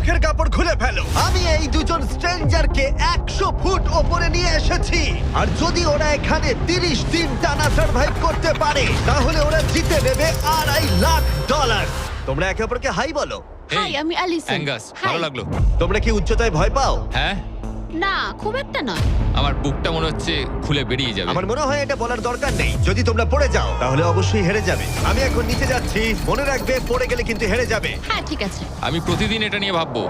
চোখের কাপড় খুলে ফেলো। আমি এই দুজন স্ট্রেঞ্জারকে 100 ফুট ওপরে নিয়ে এসেছি, আর যদি ওরা এখানে 30 দিন টানা সার্ভাইভ করতে পারে তাহলে ওরা জিতে নেবে $2.5 লাখ। তোমরা একে অপরকে হাই বলো। হাই, আমি অ্যালিসন। অ্যাঙ্গাস, ভালো লাগলো। তোমরা কি উচ্চতায় ভয় পাও? হ্যাঁ, না, খুব একটা নয়। আমার বুকটা মনে হচ্ছে খুলে বেরিয়ে যাবে। আমার মনে হয় এটা বলার দরকার নেই। যদি তোমরা পড়ে যাও তাহলে অবশ্যই হেরে যাবে। আমি এখন নিচে যাচ্ছি, মনে রাখবে পড়ে গেলে কিন্তু হেরে যাবে। হ্যাঁ, ঠিক আছে। আমি প্রতিদিন এটা নিয়ে ভাববো।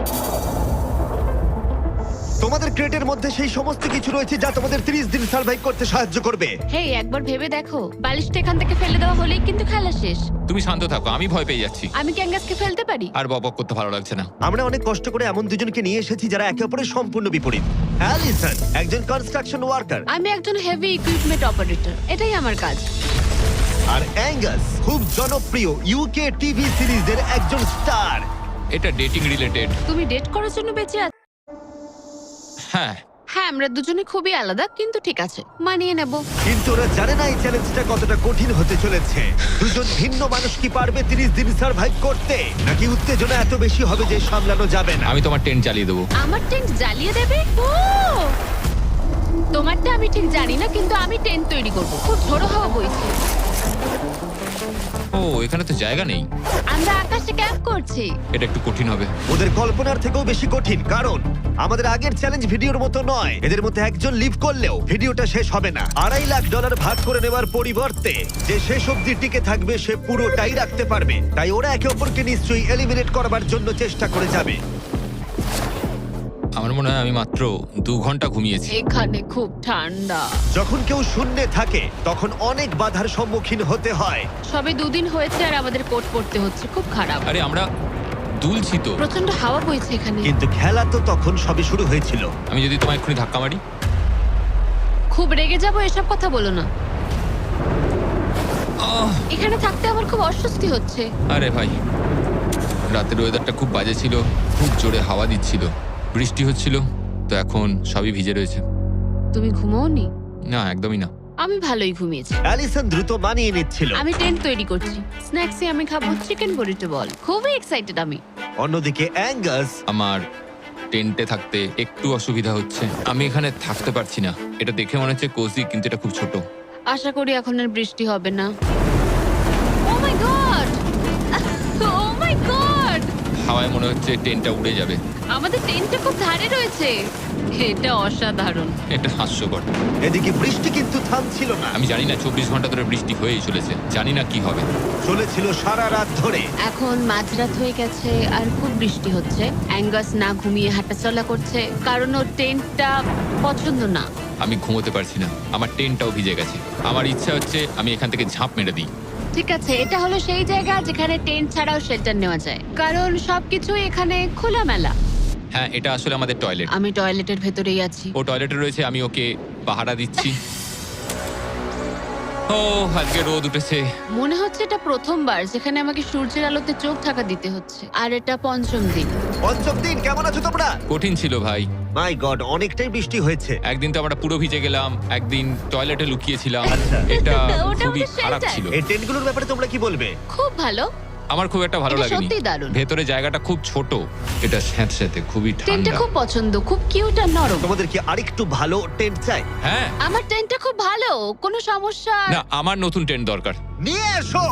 তোমাদের ক্রেটের মধ্যে সেই সমস্ত কিছু রয়েছে যা তোমাদের 30 দিন সার্ভাইভ করতে সাহায্য করবে। হেই, একবার ভেবে দেখো, বালিশটা এখান থেকে ফেলে দেওয়া হলেই কিন্তু খেলা শেষ। তুমি শান্ত থাকো, আমি ভয় পেয়ে যাচ্ছি। আমি ক্যাঙ্গাসকে ফেলতে পারি? আর বকবক করতে ভালো লাগছে না। আমরা অনেক কষ্ট করে এমন দুজনকে নিয়ে এসেছি যারা একে অপরের সম্পূর্ণ বিপরীত। অ্যালিসন একজন কনস্ট্রাকশন ওয়ার্কার, আমি একজন হেভি ইকুইপমেন্ট অপারেটর, এটাই আমার কাজ। আর অ্যাঙ্গাস খুব জনপ্রিয় ইউকে টিভি সিরিজের একজন স্টার। এটা ডেটিং রিলেটেড। তুমি ডেট করার জন্য বেঁচে আছো? হ্যাঁ, হ্যাঁ, আমরা দুজনে খুবই আলাদা, কিন্তু ঠিক আছে, মানিয়ে নেব। কিন্তু ওরা জানে না এই চ্যালেঞ্জটা কতটা কঠিন হতে চলেছে। দুজন ভিন্ন মানুষ কি পারবে 30 দিন সার্ভাইভ করতে, নাকি উত্তেজনা এত বেশি হবে যে সামলানো যাবে না? আমি তোমার টেন্ট জ্বালিয়ে দেবো। আমার টেন্ট জ্বালিয়ে দেবে? ও, তোমারটা আমি ঠিক জানি না, কিন্তু আমি টেন্ট তৈরি করব। খুব ঝোড়ো হাওয়া বইছে। ও, এখানে তো জায়গা নেই। আমরা আকাশে ক্যাম্প করছি। এটা একটু কঠিন হবে। ওদের কল্পনার থেকেও বেশি কঠিন, কারণ আমাদের আগের চ্যালেঞ্জ ভিডিওর মতো নয়। এদের মধ্যে একজন লিভ করলেও ভিডিওটা শেষ হবে না। $2.5 লাখ ভাগ করে নেওয়ার পরিবর্তে যে শেষ অবধি টিকে থাকবে সে পুরোটাই রাখতে পারবে। তাই ওরা একে অপরকে নিশ্চয়ই এলিমিনেট করবার জন্য চেষ্টা করে যাবে। আমার মনে হয় আমি মাত্র 2 ঘন্টা ঘুমিয়েছি। এখানে খুব ঠান্ডা। যখন কেউ শূন্যে থাকে তখন অনেক বাধার সম্মুখীন হতে হয়। সবে 2 দিন হয়েছে আর আমাদের কোট পড়তে হচ্ছে, খুব খারাপ। আরে আমরা দুলছি তো। প্রচন্ড হাওয়া বইছে এখানে। কিন্তু খেলা তো তখন সবে শুরু হয়েছিল। আমি যদি তোমায় এক্ষুনি ধাক্কা মারি? খুব রেগে যাবো, এসব কথা বলো না। এখানে থাকতে আমার খুব অস্বস্তি হচ্ছে। আরে ভাই, রাতের ওয়েদারটা খুব বাজে ছিল, খুব জোরে হাওয়া দিচ্ছিল, বৃষ্টি হচ্ছিল, তো এখন সবই ভিজে রয়েছে। তুমি ঘুমোওনি? না, একদমই না। আমি ভালোই ঘুমিয়েছি। অ্যালিসন দ্রুত মানিয়ে নিচ্ছিল। আমি টেন্ট তৈরি করছি। স্ন্যাক্সে আমি খাবো চিকেন বুরিটো বল। খুবই এক্সাইটেড আমি। অন্যদিকে অ্যাঙ্গাস আমার টেন্টে থাকতে একটু অসুবিধা হচ্ছে। আমি এখানে থাকতে পারছি না। এটা দেখে মনে হচ্ছে কোজি, কিন্তু এটা খুব ছোট। আশা করি এখন আর বৃষ্টি হবে না। ও my God! O my god! হাওয়ায় মনে হচ্ছে টেন্টটা উড়ে যাবে। আমাদের টেন্টটা খুব ধারে রয়েছে। এটা অসাধারণ। এটা হাস্যকর। এদিকে বৃষ্টি কিন্তু থামছিল না। আমি জানি না, 24 ঘন্টা ধরে বৃষ্টি হয়েই চলেছে। জানি না কি হবে। চলেছিল সারা রাত ধরে। এখন মাঝরাত হয়ে গেছে আর খুব বৃষ্টি হচ্ছে। অ্যাঙ্গাস না ঘুমিয়ে হাঁটাচলা করছে, কারণ ওর টেন্টটা পছন্দ না। আমি ঘুমোতে পারছি না, আমার টেন্টটাও ভিজে গেছে। আমার ইচ্ছা হচ্ছে আমি এখান থেকে ঝাঁপ মেরে দিই। ঠিক আছে, এটা হলো সেই জায়গা যেখানে টেন্ট ছাড়াও শেল্টার নেওয়া যায়, কারণ সবকিছু এখানে খোলামেলা। হ্যাঁ, এটা আসলে আমাদের টয়লেট। আমি টয়লেটের ভেতরেই আছি। ও টয়লেটে রয়েছে, আমি ওকে পাহারা দিচ্ছি। ও, আজকে রোদ উঠেছে। মনে হচ্ছে এটা প্রথমবার যেখানে আমাকে সূর্যের আলোতে চোখ ঢাকা দিতে হচ্ছে, আর এটা 5ম দিন। পঞ্চম দিন, কেমন আছো তোমরা? কঠিন ছিল ভাই। মাই গড, অনেকটাই বৃষ্টি হয়েছে। একদিন তো আমরা পুরো ভিজে গেলাম, একদিন টয়লেটে লুকিয়েছিলাম। আচ্ছা। এটা ওটা খুবই আমাদের খারাপ shelter। ছিল। এই টেন্টগুলোর ব্যাপারে তোমরা কি বলবে? খুব ভালো। আমার খুব একটা ভালো এটা লাগেনি। সত্যিই দারুণ। ভেতরে জায়গাটা খুব ছোট, এটা স্যাঁতস্যাঁতে, খুবই টেন্টটা ঠান্ডা। খুব পছন্দ, খুব কিউট আর নরম। তোমাদের কি আরেকটু ভালো টেন্ট চাই? হ্যাঁ। আমার টেন্টটা খুব ভালো, কোনো সমস্যা। না, আমার নতুন টেন্ট দরকার। নিয়ে এসো।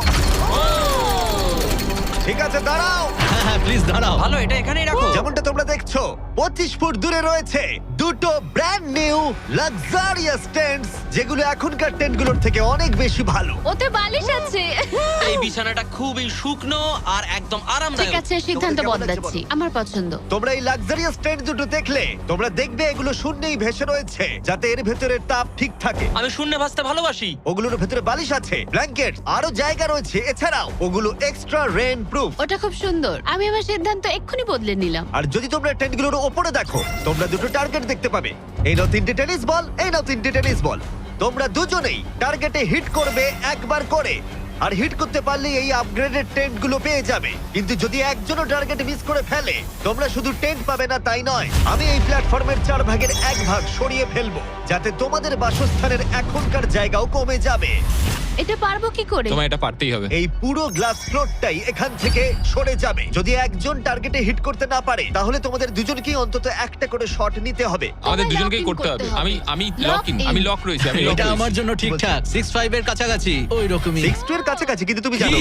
ঠিক আছে, দাঁড়াও। হ্যাঁ প্লিজ দাঁড়াও। ভালো, এটা এখানেই রাখো। যেমনটা তোমরা দেখছো 25 ফুট দূরে রয়েছে দুটো ব্র্যান্ড নিউ লাক্সারিয়াস টেন্টস, যেগুলো এখনকার টেন্টগুলোর থেকে অনেক বেশি ভালো। ওতে বালিশ আছে। এই বিছানাটা খুবই শুকনো আর একদম ঠিক আরামদায়ক। আছে, সিদ্ধান্ত তোমাদের কেমন লাগছে বদলাচ্ছি। বলো? আমার পছন্দ। তোমরা এই লাক্সারিয়াস টেন্ট দুটো দেখলে তোমরা দেখবে এগুলো শূন্যেই ভেসে রয়েছে, যাতে এর ভেতরে তাপ ঠিক থাকে। আমি শূন্যে ভাসতে ভালোবাসি। ওগুলোর ভেতরে বালিশ আছে, ব্ল্যাঙ্কেট, আরো জায়গা রয়েছে। এছাড়াও ওগুলো এক্সট্রা রেন প্রুফ। ওটা খুব সুন্দর। আমি আমার সিদ্ধান্ত এক্ষুনি বদলে নিলাম। আর যদি তোমরা টেন্টগুলোর ওপরে দেখো, তোমরা দুটো টার্গেট দেখতে পাবে। এই নাও 3টে টেনিস বল, এই নাও 3টে টেনিস বল। তোমরা দুজনেই টার্গেটে হিট করবে একবার করে, আর হিট করতে পারলে এই আপগ্রেডেড টেন্টগুলো পেয়ে যাবে। কিন্তু যদি একজনও টার্গেট মিস করে ফেলে, তোমরা শুধু টেন্ট পাবে না তাই নয়, আমি এই প্ল্যাটফর্মের 4 ভাগের 1 ভাগ সরিয়ে ফেলবো, যাতে তোমাদের বাসস্থানের এখনকার জায়গাও কমে যাবে। এটা পারবো কি করে? তোমায় এটা পারতেই হবে। এই পুরো গ্লাস ফ্লোরটাই এখান থেকে সরে যাবে। যদি একজন টার্গেটে হিট করতে না পারে তাহলে তোমাদের দুজনকেই অন্তত একটা করে শট নিতে হবে। আমাদের তোমায় দুজনকেই lock in করতে হবে। করতে হবে। আমি Lock লক ইন, in। আমি লক রয়েছি, আমি লক এটা রয়েছি। আমার জন্য ঠিকঠাক 6-5 এর কাছাকাছি ওই রকমই 6 এর কাছাকাছি, কিন্তু তুমি জানো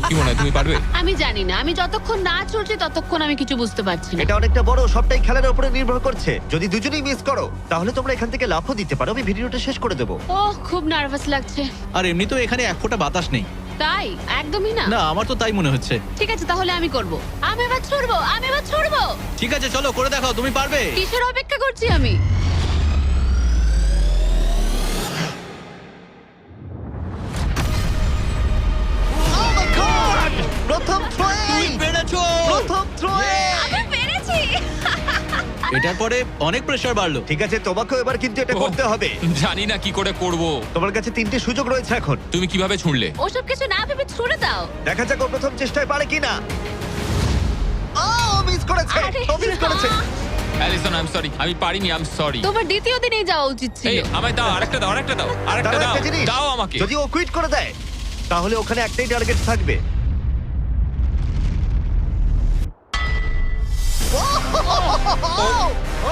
কি মনে হয় তুমি পারবে? আমি জানি না, আমি যতক্ষণ না চলছি ততক্ষণ আমি কিছু বুঝতে পারছি না। এটা অনেকটা বড়, সবটাই খেলার উপরে নির্ভর করছে। যদি দুজনেই মিস করো তাহলে তোমরা এখান থেকে লাফও দিতে পারো। আমি ভিডিওটা শেষ করে দেবো। ওহ, খুব নার্ভাস লাগছে। আর এমনি তো এখানে এক ফোঁটা বাতাস নেই। তাই? একদমই না। না আমার তো তাই মনে হচ্ছে। ঠিক আছে, তাহলে আমি করব। আমি এবার ছুড়বো, আমি এবার ছুড়বো। ঠিক আছে চলো করে দেখাও, তুমি পারবে। কিসের অপেক্ষা করছি আমি? Oh my God! প্রথম থ্রোয়ে, তুমি পেরেছো। প্রথম থ্রোয়ে। আমি পেরেছি। এটার পরে অনেক প্রেসার বাড়লো। ঠিক আছে, তোমাকেও এবার কিন্তু এটা ওহ, করতে হবে। জানি না কি করে করব। তোমার কাছে 3টে সুযোগ রয়েছে এখন। তুমি কিভাবে ছুঁড়লে? ওসব কিছু না ভেবে ছুড়ে দাও। দেখা যাক ও প্রথম চেষ্টায় পারে কিনা। ও মিস করেছে, আরে, ও মিস করেছে। অ্যালিসন, আই এম সরি, আমি পারিনি, আই এম সরি। তোমার দ্বিতীয় দিনেই যাওয়া উচিত এই ছিল। আমায় দাও, আরেকটা দাও, আরেকটা দাও, আরেকটা দাঁড়াও, দাও, একটা জিনিস। দাও আমাকে। যদি ও কুইট করে দেয় তাহলে ওখানে একটাই টার্গেট থাকবে।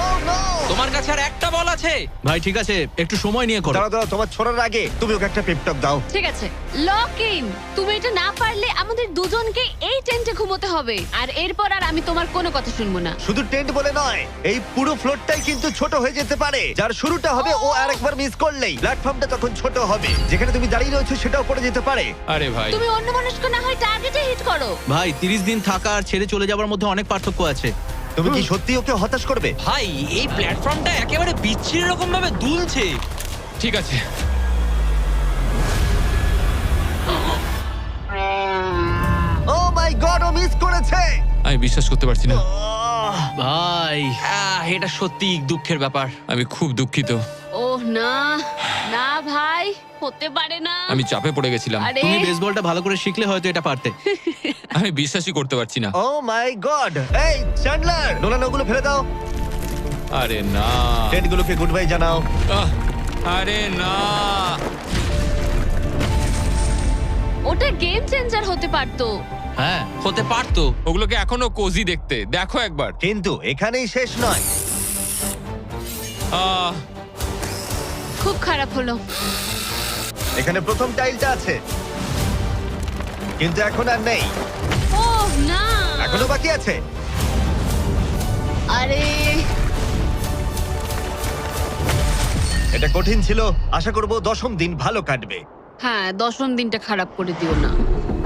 Oh, no! তোমার কাছে আর একটা বল আছে। ভাই ঠিক আছে একটু সময় নিয়ে করো। দাঁড়াও, দাঁড়াও, তোমার ছোড়ার আগে তুমি ওকে একটা পেপটক দাও। ঠিক আছে, লক ইন। তুমি এটা না পারলে আমাদের দুজনকে এই টেন্টে ঘুমোতে হবে। আর এরপর আর আমি তোমার কোনো কথা শুনবো না। শুধু টেন্ট বলে নয়, এই পুরো ফ্লোরটাই কিন্তু ছোট হয়ে যেতে পারে। যার শুরুটা হবে ও আরেকবার মিস করলেই প্ল্যাটফর্মটা তখন ছোট হবে। যেখানে তুমি দাঁড়িয়ে রয়েছো সেটাও পড়ে যেতে পারে। আরে ভাই, তুমি অন্য মানুষকে না হয় টার্গেটে হিট করো। ভাই 30 দিন থাকা আর ছেড়ে চলে যাওয়ার মধ্যে অনেক পার্থক্য আছে। তুমি কি সত্যি ওকে হতাশ করবে? ভাই এই প্ল্যাটফর্মটা একেবারে বিচ্ছিরি রকম ভাবে দুলছে। ঠিক আছে। ও মাই গড, ও মিস করেছে। আমি বিশ্বাস করতে পারছি না। ভাই এটা সত্যি দুঃখের ব্যাপার। আমি খুব দুঃখিত। ওহ না, না ভাই, হতে পারে না। আমি চাপে পড়ে গেছিলাম। আরে তুমি বেসবলটা ভালো করে শিখলে হয়তো এটা পারতে। আমি বিশ্বাসই করতে পারছি না। ও মাই গড। এই চ্যান্ডলার, নোলান ওগুলো ফেলে দাও। আরে না, টেন্টগুলোকে গুড বাই জানাও। আহ, আরে না। ওটা গেম চেঞ্জার হতে পারতো। হ্যাঁ হতে পারতো। ওগুলোকে এখনো কোজি দেখতে, দেখো একবার। কিন্তু এখানেই শেষ নয়। আহ, খুব খারাপ হলো। এখানে প্রথম টাইলটা আছে, কিন্তু এখন আর নেই। ওহ না, এখনো বাকি আছে। আরে এটা কঠিন ছিল। আশা করব 10ম দিন ভালো কাটবে। হ্যাঁ, 10ম দিনটা খারাপ করে দিও না।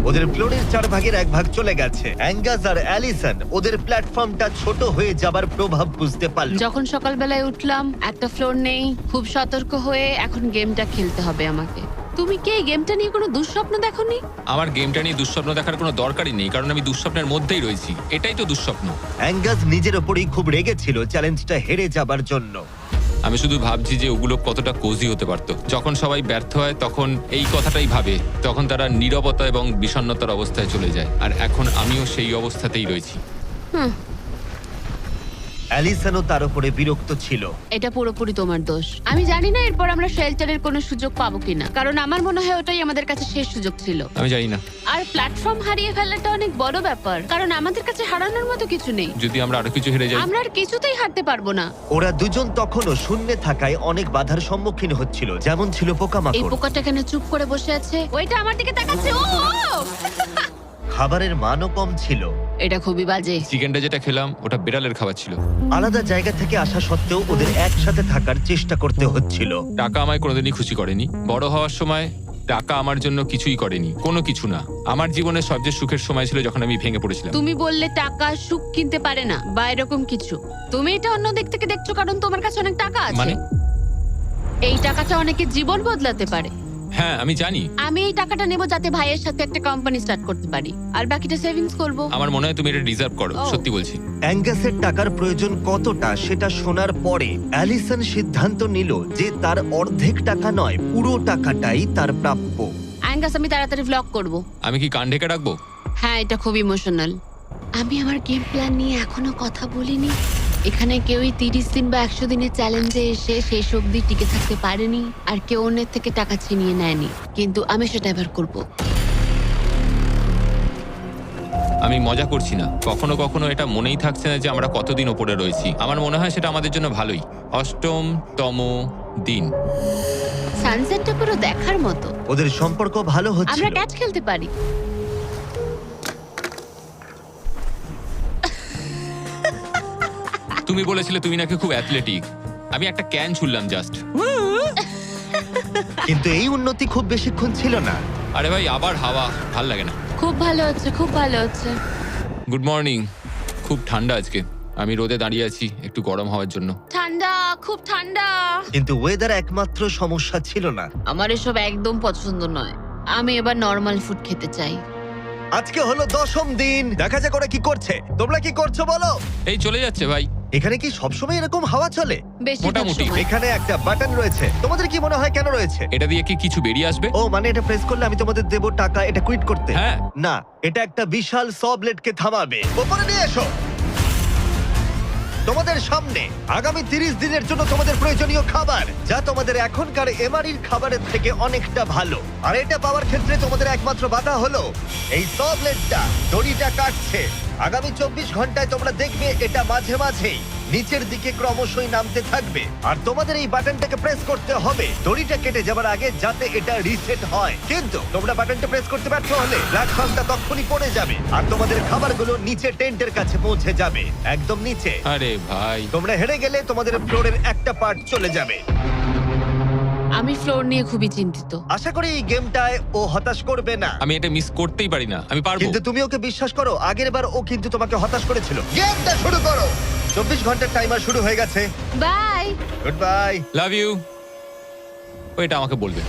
ওদের ফ্লোরের 4 ভাগের 1 ভাগ চলে গেছে। অ্যাঙ্গাস আর অ্যালিসন ওদের প্ল্যাটফর্মটা ছোট হয়ে যাবার প্রভাব বুঝতে পারল। যখন সকালবেলায় উঠলাম, একটা ফ্লোর নেই। খুব সতর্ক হয়ে এখন গেমটা খেলতে হবে আমাকে। তুমি কি এই গেমটা নিয়ে কোনো দুঃস্বপ্ন দেখোনি? আমার গেমটা নিয়ে দুঃস্বপ্ন দেখার কোনো দরকারই নেই, কারণ আমি দুঃস্বপ্নের মধ্যেই রয়েছি। এটাই তো দুঃস্বপ্ন। অ্যাঙ্গাস নিজের ওপরেই খুব রেগেছিল চ্যালেঞ্জটা হেরে যাবার জন্য। আমি শুধু ভাবছি যে ওগুলো কতটা কোজি হতে পারতো। যখন সবাই ব্যর্থ হয় তখন এই কথাটাই ভাবে, তখন তারা নীরবতা এবং বিষণ্ণতার অবস্থায় চলে যায়। আর এখন আমিও সেই অবস্থাতেই রয়েছি। হুম, অ্যালিসনও তার উপরে বিরক্ত ছিল। এটা পুরোপুরি তোমার দোষ। আমি জানি না এরপর আমরা শেল্টারের কোনো সুযোগ পাবো কিনা, কারণ আমার মনে হয় ওটাই আমাদের কাছে শেষ সুযোগ ছিল। আমি জানি না, আর প্ল্যাটফর্ম হারিয়ে ফেলাটা অনেক বড় ব্যাপার, কারণ আমাদের কাছে হারানোর মতো কিছু নেই। যদি আমরা আরো কিছু হেরে যাই। আমরা আর কিছুতেই হারতে পারবো না। ওরা দুজন তখনও শূন্যে থাকায় অনেক বাধার সম্মুখীন হচ্ছিল, যেমন ছিল এই পোকামাকড়। পোকাটা এখানে চুপ করে বসে আছে, ওইটা আমার দিকে তাকাচ্ছে। ও ও! খাবারের মানও কম ছিল। এটা খুবই বাজে। চিকেনটা যেটা খেলাম ওটা বিড়ালের খাবার ছিল। আলাদা জায়গা থেকে আসা সত্ত্বেও ওদের একসাথে থাকার চেষ্টা করতে হচ্ছিল। টাকা আমায় কোনোদিনই খুশি করেনি। বড় হওয়ার সময় টাকা আমার জন্য কিছুই করেনি, কোনো কিছু না। আমার জীবনের সবচেয়ে সুখের সময় ছিল যখন আমি ভেঙে পড়েছিলাম। তুমি বললে টাকা সুখ কিনতে পারে না বা এরকম কিছু। তুমি এটা অন্য দিক থেকে দেখছো কারণ তোমার কাছে অনেক টাকা আছে। মানে? এই টাকাটা অনেকের জীবন বদলাতে পারে। হ্যাঁ আমি জানি। আমি এই টাকাটা নেব যাতে ভাইয়ের সাথে একটা কোম্পানি স্টার্ট করতে পারি, আর বাকিটা সেভিংস করব। আমার মনে হয় তুমি এটা ডিজার্ভ করো, ও। সত্যি বলছি। অ্যাঙ্গাসের টাকার প্রয়োজন কতটা সেটা শোনার পরে অ্যালিসন সিদ্ধান্ত নিল যে তার অর্ধেক টাকা নয়, পুরো টাকাটাই তার প্রাপ্য। অ্যাঙ্গাস, আমি তাড়াতাড়ি ভ্লগ করব। আমি কি কান ঢেকে রাখবো? হ্যাঁ, এটা খুব ইমোশনাল। আমি আমার গেম প্ল্যান নিয়ে এখনো কথা বলিনি। এখানে কেউই 30 দিন বা 100 দিনের চ্যালেঞ্জে এসে শেষ অবধি টিকে থাকতে পারেনি, আর কেউ অন্যের থেকে টাকা ছিনিয়ে নেয়নি। কিন্তু আমি সেটা এবার করবো। আমি মজা করছি না, কখনো কখনো এটা মনেই থাকছে না যে আমরা কতদিন ওপরে রয়েছি। আমার মনে হয় সেটা আমাদের জন্য ভালোই। 8তম দিন। সানসেটটা পুরো দেখার মতো। ওদের সম্পর্ক ভালো আমরা হচ্ছিল। ক্যাচ খেলতে পারি। তুমি বলেছিলে তুমি নাকি খুব অ্যাথলেটিক। আমি একটা ক্যান ছুড়লাম জাস্ট। কিন্তু এই উন্নতি খুব বেশিক্ষণ ছিল না। আরে ভাই, আবার হাওয়া, ভাল লাগে না। খুব ভালো হচ্ছে, খুব ভালো হচ্ছে। Good morning. খুব ঠান্ডা আজকে। আমি রোদে দাঁড়িয়ে আছি একটু গরম হওয়ার জন্য। ঠান্ডা, খুব ঠান্ডা। কিন্তু ওয়েদার একমাত্র সমস্যা ছিল না। আমার এসব একদম পছন্দ নয়। আমি এবার নর্মাল ফুড খেতে চাই। আজকে হলো 10ম দিন। দেখা যাক ওরা কি করছে। তোমরা কি করছো বলো? এই চলে যাচ্ছে ভাই। এখানে কি সবসময় এরকম হাওয়া চলে? বেশিরভাগ মোটামুটি। সময়। এখানে একটা বাটন রয়েছে। তোমাদের কি মনে হয় কেন রয়েছে? এটা দিয়ে কি কিছু বেরিয়ে আসবে? ও মানে এটা প্রেস করলে আমি তোমাদের দেবো টাকা এটা কুইট করতে? হ্যাঁ। না, এটা একটা বিশাল স ব্লেডকে থামাবে। ওপরে নিয়ে এসো। তোমাদের সামনে আগামী 30 দিনের জন্য তোমাদের প্রয়োজনীয় খাবার, যা তোমাদের এখনকার এমআরির খাবারের থেকে অনেকটা ভালো। আর এটা পাওয়ার ক্ষেত্রে তোমাদের একমাত্র বাধা হলো এই স ব্লেডটা দড়িটা কাটছে। আগামী 24 ঘন্টায় তোমরা দেখবে এটা মাঝে মাঝেই নিচের দিকে ক্রমশই নামতে থাকবে। আর তোমাদের এই বাটনটাকে প্রেস করতে হবে দড়িটা কেটে যাবার আগে, যাতে এটা রিসেট হয়। কিন্তু তোমরা বাটনটা প্রেস করতে ব্যর্থ হলে প্ল্যাটফর্মটা তখনই পড়ে যাবে আর তোমাদের খাবারগুলো নিচে টেন্টের কাছে পৌঁছে যাবে, একদম নিচে। আরে ভাই, তোমরা হেরে গেলে তোমাদের ফ্লোরের একটা পার্ট চলে যাবে। আমি ফ্লোর নিয়ে খুবই চিন্তিত। আশা করি এই গেমটায় ও হতাশ করবে না। আমি এটা মিস করতেই পারি না। আমি পারবো। কিন্তু তুমি ওকে বিশ্বাস করো, আগের বার ও কিন্তু তোমাকে হতাশ করেছিল। গেমটা শুরু করো। 24 ঘন্টার টাইমার শুরু হয়ে গেছে। Bye. Good bye. Love you. ওইটা আমাকে বলবে।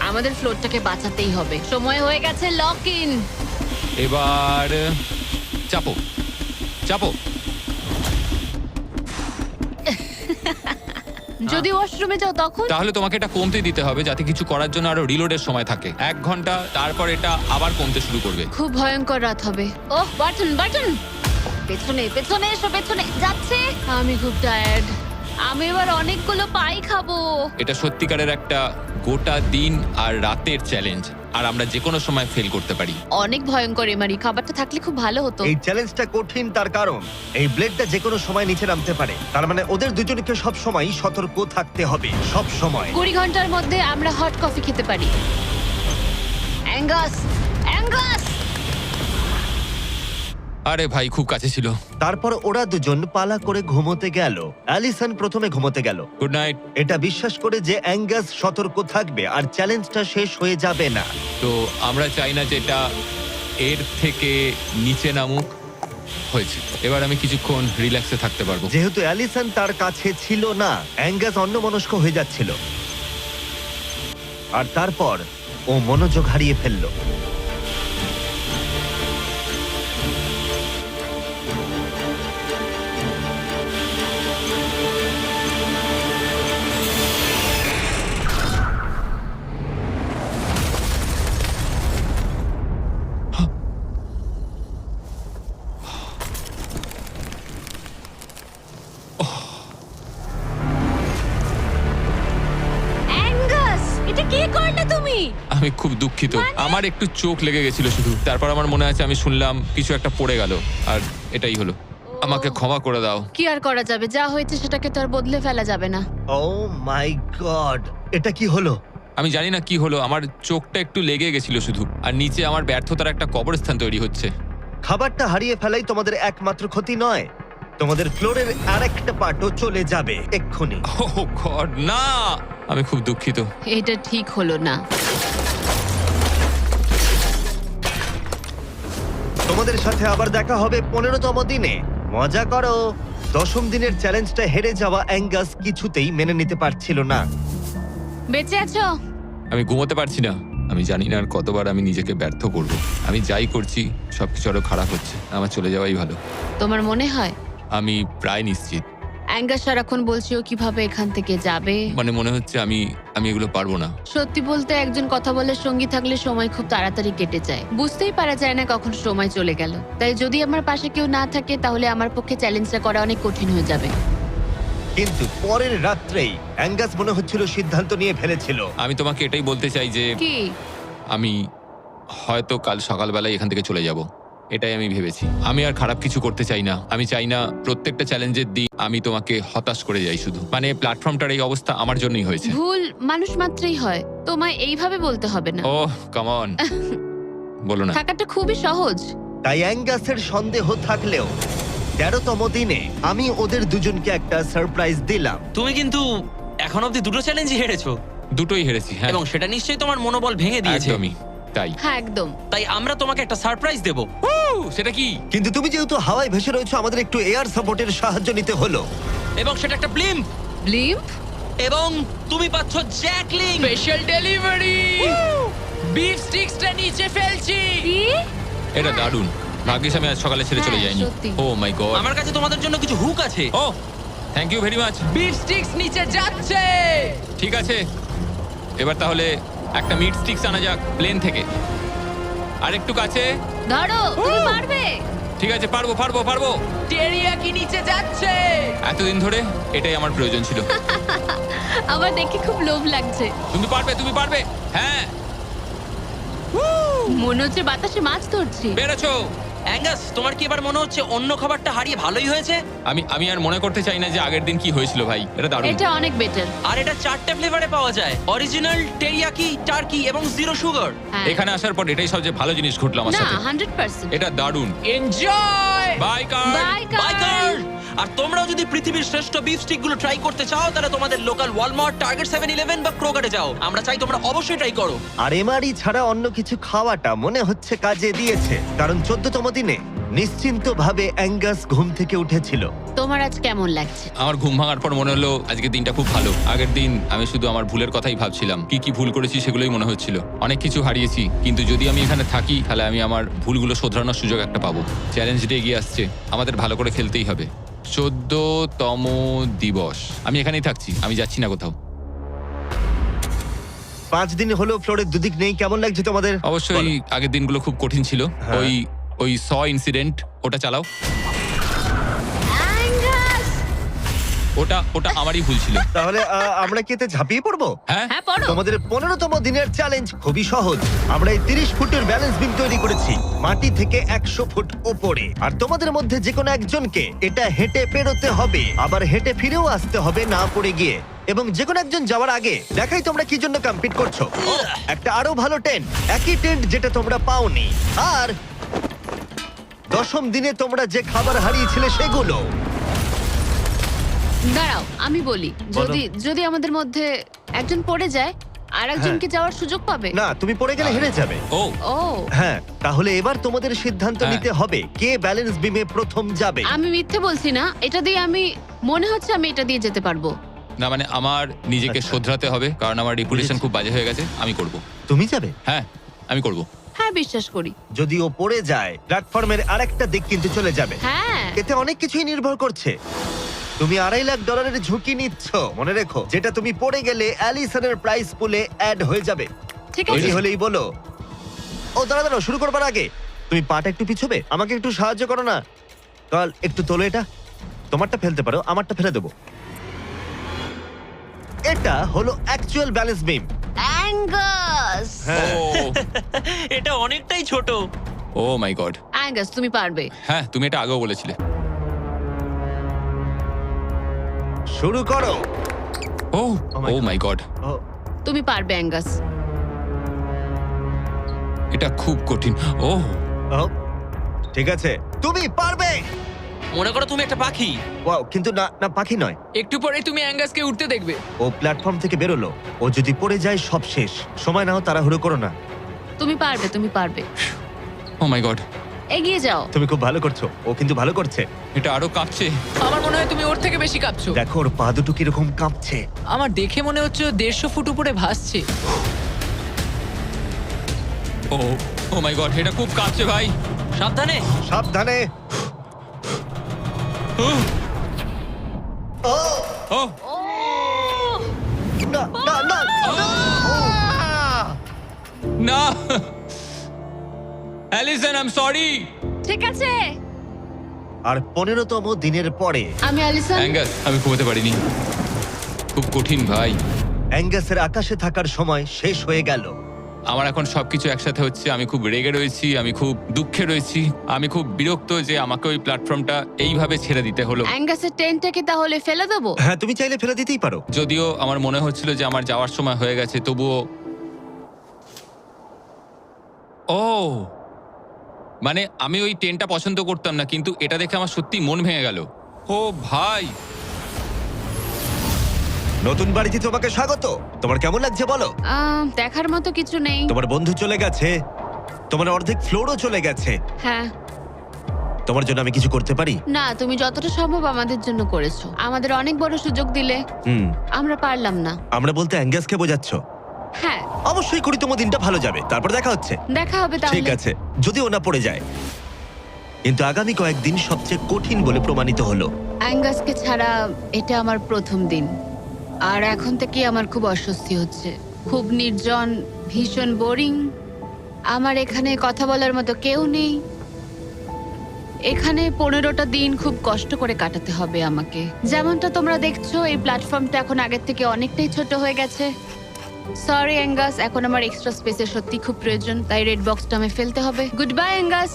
আমাদের ফ্লোরটাকে বাঁচাতেই হবে। সময় হয়ে গেছে লক ইন। এবার চাপো চাপো। যদি ওয়াশরুমে যাও তখন? তাহলে তোমাকে এটা কমতে দিতে হবে যাতে কিছু করার জন্য আরো রিলোডের সময় থাকে। 1 ঘন্টা, তারপর এটা আবার কমতে শুরু করবে। খুব ভয়ঙ্কর রাত হবে। ওহ, বাটন বাটন। পেছনে পেছনে এসো, পেছনে যাচ্ছে। আমি খুব টায়ার্ড। আমি এবার অনেকগুলো পাই খাবো। এটা সত্যিকারের একটা গোটা দিন আর রাতের চ্যালেঞ্জ, আর আমরা যে কোনো সময় ফেল করতে পারি। অনেক ভয়ঙ্কর এমারি। খাবারটা থাকলে খুব ভালো হতো। এই চ্যালেঞ্জটা কঠিন তার কারণ এই ব্লেডটা যে কোনো সময় নিচে নামতে পারে। তার মানে ওদের দুজনকে সব সময় সতর্ক থাকতে হবে, সব সময়। 20 ঘন্টার মধ্যে আমরা হট কফি খেতে পারি। Angus, Angus. আরে ভাই, খুব কাছে ছিল। তারপর ওরা দুজন পালা করে ঘুমোতে গেল। অ্যালিসন প্রথমে ঘুমোতে গেল, গুড নাইট। এটা বিশ্বাস করে যে অ্যাঙ্গাস সতর্ক থাকবে আর চ্যালেঞ্জটা শেষ হয়ে যাবে না। তো আমরা চাই না যে এটা এর থেকে নিচে নামুক। হয়েছে, এবার আমি কিছুক্ষণ রিল্যাক্সে থাকতে পারবো। যেহেতু অ্যালিসন তার কাছে ছিল না, অ্যাঙ্গাস অন্যমনস্ক হয়ে যাচ্ছিল। আর তারপর ও মনোযোগ হারিয়ে ফেললো। অ্যাঙ্গাস, এটা কি করলে তুমি? আমি খুব দুঃখিত। আমার একটু চোখ লেগে গেছিল শুধু। তারপর আমার মনে আছে আমি শুনলাম কিছু একটা পড়ে গেল, আর এটাই হলো। আমাকে ক্ষমা করে দাও। কি আর করা যাবে? যা হয়েছে সেটাকে তো আর বদলে ফেলা যাবে না। ও মাই গড, এটা কি হলো? আমি জানি না কি হলো, আমার চোখটা একটু লেগে গেছিল শুধু, আর নিচে আমার ব্যর্থতার একটা কবরস্থান তৈরি হচ্ছে। খাবারটা হারিয়ে ফেলাই তোমাদের একমাত্র ক্ষতি নয়, তোমাদের ফ্লোরের আরেকটা পার্টও চলে যাবে এক্ষুনি। ওহ গড, না! আমি খুব দুঃখিত। এটা ঠিক হলো না। তোমাদের সাথে আবার দেখা হবে 15তম দিনে। মজা করো। 10ম দিনের চ্যালেঞ্জটা হেরে যাওয়া অ্যাঙ্গাস কিছুতেই মেনে নিতে পারছিল না। বেঁচে আছো? আমি ঘুমোতে পারছি না। আমি জানি না আর কতবার আমি নিজেকে ব্যর্থ করব। আমি যাই করছি সবকিছু আরো খারাপ হচ্ছে। আমার চলে যাওয়াই ভালো। তোমার মনে হয়? আমি প্রায় নিশ্চিত। অ্যাঙ্গাস সারাক্ষণ বলছি ও কিভাবে এখান থেকে যাবে। মানে মনে হচ্ছে আমি এগুলো পারবো না। সত্যি বলতে একজন কথা বলার সঙ্গী থাকলে সময় খুব তাড়াতাড়ি কেটে যায়, বুঝতেই পারা যায় না কখন সময় চলে গেল। তাই যদি আমার পাশে কেউ না থাকে তাহলে আমার পক্ষে চ্যালেঞ্জটা করা অনেক কঠিন হয়ে যাবে। কিন্তু পরের রাত্রেই অ্যাঙ্গাস মনে হচ্ছিল সিদ্ধান্ত নিয়ে ফেলেছিল। আমি তোমাকে এটাই বলতে চাই যে কি? আমি হয়তো কাল সকালবেলায় এখান থেকে চলে যাব, এটাই আমি ভেবেছি। আমি আর খারাপ কিছু করতে চাই না। আমি চাই না প্রত্যেকটা চ্যালেঞ্জের দিন আমি তোমাকে হতাশ করে যাই শুধু। মানে প্ল্যাটফর্মটার এই অবস্থা আমার জন্যই হয়েছে। ভুল মানুষ মাত্রই হয়, তোমায় এইভাবে বলতে হবে না। ওহ কাম অন, বলো না। থাকাটা খুবই সহজ। তাই অ্যাঙ্গাসের সন্দেহ থাকলেও 13তম দিনে আমি ওদের দুজনকে একটা সারপ্রাইজ দিলাম। তুমি কিন্তু এখন অব্দি দুটো চ্যালেঞ্জই হেরেছো, দুটোই হেরেছি, হ্যাঁ। এবং সেটা নিশ্চয়ই তোমার মনোবল ভেঙে দিয়েছে। একদমই তাই। হ্যাঁ একদম। তাই আমরা তোমাকে একটা সারপ্রাইজ দেব। সেটা কি? কিন্তু তুমি যেহেতু হাওয়ায় ভেসে রয়েছো, আমাদের একটু এয়ার সাপোর্টের সাহায্য নিতে হলো। এবং সেটা একটা ব্লিম্প। ব্লিম্প? এবং তুমি পাচ্ছ জ্যাকলিং। স্পেশাল ডেলিভারি, বিফ স্টিক্সটা নিচে ফেলছি। কি? এটা দারুণ। ভাগ্যিস আমি আজ সকালে ছেড়ে চলে হ্যাঁ, যাইনি। সত্যি। Oh my god. আমার কাছে তোমাদের জন্য কিছু হুক আছে। Oh thank you very much. Beef sticks নিচে যাচ্ছে। ঠিক আছে, এবার তাহলে একটা মিট স্টিক্স আনা যাক প্লেন থেকে। আর একটু কাছে। ধরো, তুমি পারবে। ঠিক আছে, পারবো পারবো পারবো। টেরিয়াকি নিচে যাচ্ছে। এতদিন ধরে এটাই আমার প্রয়োজন ছিল। আমার দেখে খুব লোভ লাগছে। তুমি পারবে, তুমি পারবে। হ্যাঁ, মনে হচ্ছে বাতাসে মাছ ধরছি। পেরেছো। অ্যাঙ্গাস, তোমার কি এবার মনে হচ্ছে অন্য খাবারটা হারিয়ে ভালোই হয়েছে? আমি আর মনে করতে চাই না যে আগের দিন কি হয়েছিল ভাই। এটা দারুণ। এটা অনেক বেটার। আর এটা 4টে ফ্লেভারে পাওয়া যায়, অরিজিনাল, টেরিয়াকি, টার্কি এবং জিরো সুগার। এখানে আসার পর এটাই সবচেয়ে ভালো জিনিস ঘটলো আমার না, সাথে। 100%। এটা দারুণ। এনজয়। বাই কার। বাই বাই কার্ল। আর তোমরাও যদি পৃথিবীর শ্রেষ্ঠ বিফ স্টিক গুলো ট্রাই করতে চাও, তাহলে তোমাদের লোকাল ওয়ালমার্ট, টার্গেট, 7-Eleven বা ক্রোগারে যাও। আমরা চাই তোমরা অবশ্যই ট্রাই করো। আর এমআরই ছাড়া অন্য কিছু খাওয়াটা মনে হচ্ছে কাজে দিয়েছে, কারণ 14তম দিনে নিশ্চিন্তভাবে অ্যাঙ্গাস ঘুম থেকে উঠেছিল। তোমার আজ কেমন লাগছে? আমার ঘুম ভাঙার পর মনে হলো আজকের দিনটা খুব ভালো। আগের দিন আমি শুধু আমার ভুলের কথাই ভাবছিলাম, কি কি ভুল করেছি সেগুলোই মনে হচ্ছিল। অনেক কিছু হারিয়েছি, কিন্তু যদি আমি এখানে থাকি তাহলে আমি আমার ভুলগুলো শোধরানোর সুযোগ একটা পাবো। চ্যালেঞ্জ ডে এগিয়ে আসছে, আমাদের ভালো করে খেলতেই হবে। 14তম দিবস। আমি এখানেই থাকছি, আমি যাচ্ছি না কোথাও। 5 দিন হলো ফ্লোরের দুদিক নেই, কেমন লাগছে তোমাদের? অবশ্যই বলো। আগের দিনগুলো খুব কঠিন ছিল। হ্যাঁ। ওই ইনসিডেন্ট, ওটা চালাও। অ্যাঙ্গাস! ওটা আমারই ভুল ছিল। তাহলে আমরা কি এতে ঝাঁপিয়ে পড়বো? হ্যাঁ, হ্যাঁ, পড়ো। তোমাদের 15তম দিনের চ্যালেঞ্জ খুবই সহজ। আমরা এই 30 ফুটের ব্যালেন্স বিম তৈরি করেছি মাটি থেকে 100 ফুট ওপরে, আর তোমাদের মধ্যে যে কোনো একজনকে এটা হেঁটে পেরোতে হবে, আবার হেঁটে ফিরেও আসতে হবে না পড়ে গিয়ে। এবং যে কোনো একজন যাওয়ার আগে দেখাই তোমরা কি জন্য কম্পিট করছো। একটা আরো ভালো টেন্ট, একই টেন্ট যেটা তোমরা পাওনি। আর 10ম দিনে তোমরা যে খাবার হারিয়েছিলে সেগুলো। দাঁড়াও, আমি বলি, যদি আমাদের মধ্যে একজন পড়ে যায় আর একজনকে যাওয়ার সুযোগ পাবে। না, তুমি পড়ে গেলে হেরে যাবে। ও ও, হ্যাঁ, তাহলে এবার তোমাদের সিদ্ধান্ত হ্যাঁ। নিতে হবে কে ব্যালেন্স বিমে প্রথম যাবে। আমি মিথ্যে বলছি না, এটা দিয়ে মনে হচ্ছে আমি এটা দিয়ে যেতে পারবো। না, মানে আমার নিজেকে আচ্ছা। শোধরাতে হবে, কারণ আমার রেপুটেশন খুব বাজে হয়ে গেছে। আমি করব। তুমি যাবে? হ্যাঁ, আমি করব। হ্যাঁ, বিশ্বাস করি। যদি ও পড়ে যায়, প্ল্যাটফর্মের আরেকটা দিক কিন্তু চলে যাবে। হ্যাঁ, এতে অনেক কিছুই নির্ভর করছে। তুমি $2.5 লাখ ঝুঁকি নিচ্ছ, মনে রেখো, যেটা তুমি পড়ে গেলে অ্যালিসনের প্রাইস পুলে অ্যাড হয়ে যাবে। ঠিক তৈরি আছে। হলেই বলো। ও দাঁড়াও, শুরু করবার আগে তুমি পাটা একটু পিছবে, আমাকে একটু সাহায্য করো না। কাল একটু তোলো এটা। তোমারটা ফেলতে পারো, আমারটা ফেলে দেবো। এটা হলো অ্যাকচুয়াল ব্যালেন্স বিম। অ্যাঙ্গাস! হ্যাঁ, এটা অনেকটাই ছোট। ও মাই গড। অ্যাঙ্গাস, তুমি পারবে। হ্যাঁ, তুমি এটা আগেও বলেছিলে। শুরু করো। Oh Oh my oh God. My God, ও, তুমি পারবে অ্যাঙ্গাস। এটা খুব কঠিন। ও ও, ঠিক আছে, তুমি পারবে। মনে করো তুমি একটা পাখি। ওয়াও, কিন্তু না না, পাখি নয়। একটু পরে তুমি অ্যাঙ্গাসকে উঠতে দেখবে। ও প্ল্যাটফর্ম থেকে বেরোলো, ও যদি পড়ে যায় সব শেষ। সময় নাও, তাড়াহুড়ো করো না। তুমি পারবে, তুমি পারবে। ও মাই গড, এগিয়ে যাও। তুমি খুব ভালো করছো, ও কিন্তু ভালো করছে। এটা আরো কাঁপছে। আমার মনে হয় তুমি ওর থেকে বেশি কাঁপছো। দেখো ওর পা দুটো কিরকম কাঁপছে। আমার দেখে মনে হচ্ছে ও 150 ফুট উপরে ভাসছে। ও মাই গড, এটা খুব কাঁপছে ভাই। সাবধানে। সাবধানে। ও ও না না না না! না অ্যালিসন আই এম সরি। ঠিক আছে। আর 15তম দিনের পরে আমি অ্যালিসন। অ্যাঙ্গাস আমি ঘুমোতে পারিনি, খুব কঠিন ভাই। অ্যাঙ্গাসের আকাশে থাকার সময় শেষ হয়ে গেল। আমার এখন সবকিছু একসাথে হচ্ছে। আমি খুব রেগে রয়েছি, আমি খুব দুঃখে রয়েছি, আমি খুব বিরক্ত যে আমাকে ওই প্ল্যাটফর্মটা এইভাবে ছেড়ে দিতে হলো। অ্যাঙ্গাসের টেন্টটাকে তাহলে ফেলে দেবো? হ্যাঁ, তুমি চাইলে ফেলে দিতেই পারো। যদিও আমার মনে হচ্ছিল যে আমার যাওয়ার সময় হয়ে গেছে, তবুও ও মানে আমি ওই টেন্টটা পছন্দ করতাম না, কিন্তু এটা দেখে আমার সত্যি মন ভেঙে গেল। ও ভাই, নতুন বাড়িতে তোমাকে স্বাগত। তোমার কেমন লাগছে বলো? দেখার মতো কিছু নেই। তোমার বন্ধু চলে গেছে, তোমার অর্ধেক ফ্লোরও চলে গেছে। হ্যাঁ। তোমার জন্য আমি কিছু করতে পারি? না, তুমি যতটা সম্ভব আমাদের জন্য করেছো। আমাদের অনেক বড় সুযোগ দিলে, হুম। আমরা পারলাম না। আমরা বলতে অ্যাঙ্গাসকে বোঝাচ্ছ? হ্যাঁ, অবশ্যই করি, তোমার দিনটা ভালো যাবে। তারপর দেখা হচ্ছে। দেখা হবে ঠিক তাহলে। আছে, যদি ওনা পড়ে যায়। কিন্তু আগামী কয়েকদিন সবচেয়ে কঠিন বলে প্রমাণিত হলো। অ্যাঙ্গাসকে ছাড়া এটা আমার প্রথম দিন, আর এখন থেকে আমার খুব অস্বস্তি হচ্ছে। খুব নির্জন, ভীষণ বোরিং। আমার এখানে কথা বলার মতো কেউ নেই। এখানে 15টা দিন খুব কষ্ট করে কাটাতে হবে আমাকে। যেমনটা তোমরা দেখছো, এই প্ল্যাটফর্মটা এখন আগের থেকে অনেকটাই ছোট হয়ে গেছে। সরি অ্যাঙ্গাস, এখন আমার এক্সট্রা স্পেসের সত্যি খুব প্রয়োজন, তাই রেড বক্সটা আমি ফেলতে হবে। Good bye Angus.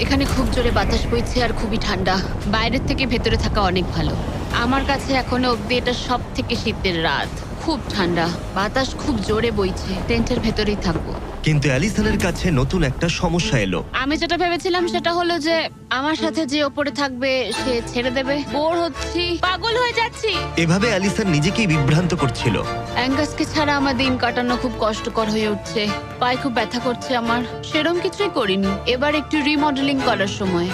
এখানে খুব জোরে বাতাস বইছে আর খুবই ঠান্ডা। বাইরের থেকে ভেতরে থাকা অনেক ভালো। আমার কাছে এখনো অব্দি এটা সব থেকে শীতের রাত। খুব ঠান্ডা, বাতাস খুব জোরে বইছে। টেন্টের ভেতরেই থাকবো। কিন্তু অ্যালিসনের কাছে নতুন একটা সমস্যা এলো। আমি যেটা ভেবেছিলাম সেটা হলো যে আমার সাথে যে ওপরে থাকবে সে ছেড়ে দেবে। বোর হচ্ছি, পাগল হয়ে যাচ্ছি। এভাবে অ্যালিসন নিজেকেই বিভ্রান্ত করছিল। অ্যাঙ্গাসকে ছাড়া আমার দিন কাটানো খুব কষ্টকর হয়ে উঠছে। পায়ে খুব ব্যথা করছে আমার। সেরম কিছুই করিনি। এবার একটু রিমডেলিং করার সময়।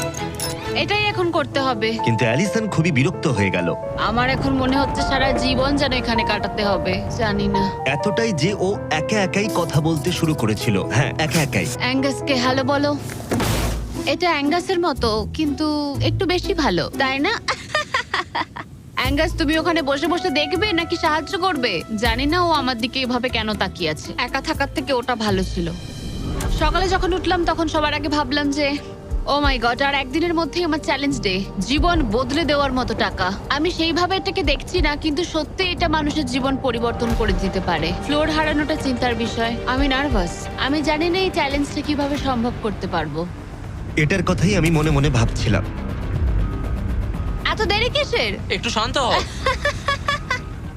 এটাই এখন করতে হবে। কিন্তু অ্যালিসন খুবই বিরক্ত হয়ে গেল। আমার এখন মনে হচ্ছে সারা জীবন যেন এখানে কাটাতে হবে। জানি না। এতটাই যে ও একা একাই কথা বলতে শুরু করেছিল। হ্যাঁ, একা একাই। অ্যাঙ্গাসকে হ্যালো বলো। এটা অ্যাঙ্গাসের মতো, কিন্তু একটু বেশি ভালো, তাই না? অ্যাঙ্গাস, তুমি ওখানে বসে বসে দেখবে নাকি সাহায্য করবে? জানি না ও আমার দিকে এভাবে কেন তাকিয়ে আছে। একা থাকার থেকে ওটা ভালো ছিল। সকালে যখন উঠলাম তখন সবার আগে ভাবলাম যে ও মাই গড, আর একদিনের মধ্যেই আমার চ্যালেঞ্জ ডে। জীবন বদলে দেওয়ার মতো টাকা। আমি সেইভাবে এটাকে দেখছি না, কিন্তু সত্যি এটা মানুষের জীবন পরিবর্তন করে দিতে পারে। ফ্লোর হারানোটা চিন্তার বিষয়। আমি নার্ভাস। আমি জানি না এই চ্যালেঞ্জটা কিভাবে সম্ভব করতে পারবো। এটার কথাই আমি মনে মনে ভাবছিলাম। এত দেরি কিসের? একটু শান্ত হও।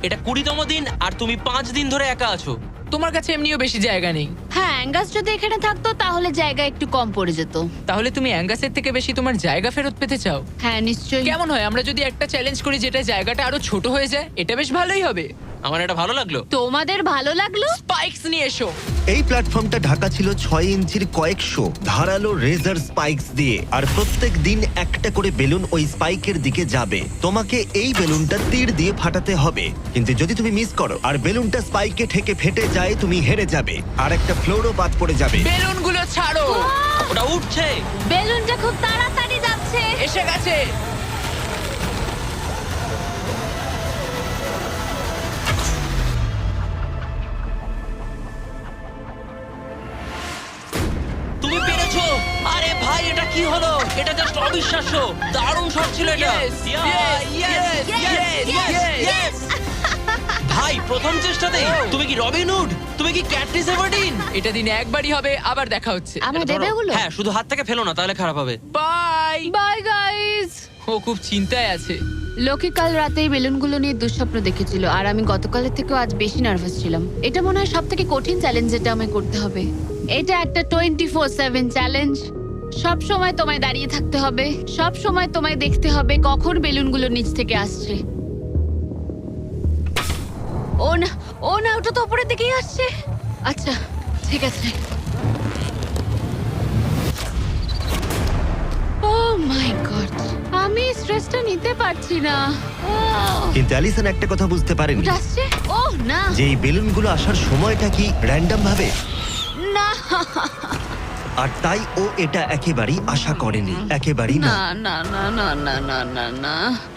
এটা 20তম দিন আর তুমি 5 দিন ধরে একা আছো। তোমার কাছে এমনিও বেশি জায়গা নেই। হ্যাঁ, অ্যাঙ্গাস যদি এখানে থাকতো তাহলে জায়গা একটু কম পড়ে যেত। তাহলে তুমি অ্যাঙ্গাসের থেকে বেশি তোমার জায়গা ফেরত পেতে চাও? হ্যাঁ, নিশ্চয়ই। কেমন হয় আমরা যদি একটা চ্যালেঞ্জ করি যেটা জায়গাটা আরো ছোট হয়ে যায়? এটা বেশ ভালোই হবে। আমার এটা ভালো লাগলো। তোমাদের ভালো লাগলো? স্পাইকস নিয়ে এসো। এই প্ল্যাটফর্মটা ঢাকা ছিল 6 ইঞ্চির কয়েকশো ধারালো রেজার স্পাইকস দিয়ে। আর প্রত্যেক দিন একটা করে বেলুন ওই স্পাইকের দিকে যাবে। তোমাকে এই বেলুনটা তীর দিয়ে ফাটাতে হবে, কিন্তু যদি তুমি মিস করো আর বেলুনটা স্পাইকে ঠেকে ফেটে যায়, তুমি হেরে যাবে আর একটা ফ্লোরও বাদ পড়ে যাবে। বেলুনগুলো ছাড়ো। ওটা উঠছে। বেলুনটা খুব তাড়াতাড়ি যাচ্ছে। এসে গেছে। তুমি পেরেছো। আরে ভাই, এটা কি হলো? এটা জাস্ট অবিশ্বাস্য। দারুণ শট ছিল এটা। Yes, Yeah, yes, yes, yes, yes. ভাই, প্রথম চেষ্টাতেই তুমি কি রবিন হুড? তুমি কি ক্যাটরিস এভারডিন? এটা দিনে একবারই হবে, আবার দেখা হচ্ছে। আমার এটা দেবে ধরো। ওগুলো? হ্যাঁ, শুধু হাত থেকে ফেলো না, তাহলে খারাপ হবে। বাই। Bye guys. ও খুব চিন্তায় আছে। লোকে কাল রাতেই বেলুনগুলো নিয়ে দুঃস্বপ্ন দেখেছিল, আর আমি গতকালের থেকেও আজ বেশি নার্ভাস ছিলাম। এটা মনে হয় সব থেকে কঠিন চ্যালেঞ্জ যেটা আমায় করতে হবে। এটা একটা 24/7 চ্যালেঞ্জ। সব সময় তোমায় দাঁড়িয়ে থাকতে হবে। সব সময় তোমায় দেখতে হবে কখন বেলুনগুলো নিচ থেকে আসছে। ও না, ও না, ওটা তো উপরের দিকেই আসছে। আচ্ছা, ঠিক আছে। ও মাই গড, আমি স্ট্রেসটা নিতে পারছি না। কিন্তু অ্যালিসন একটা কথা বুঝতে পারেনি, ওটা আসছে? ও না, যে এই বেলুনগুলো আসার সময়টা কি র্যান্ডম ভাবে। না। আর তাই ও এটা একেবারেই আশা করেনি, একেবারেই না। না না না না না না না না,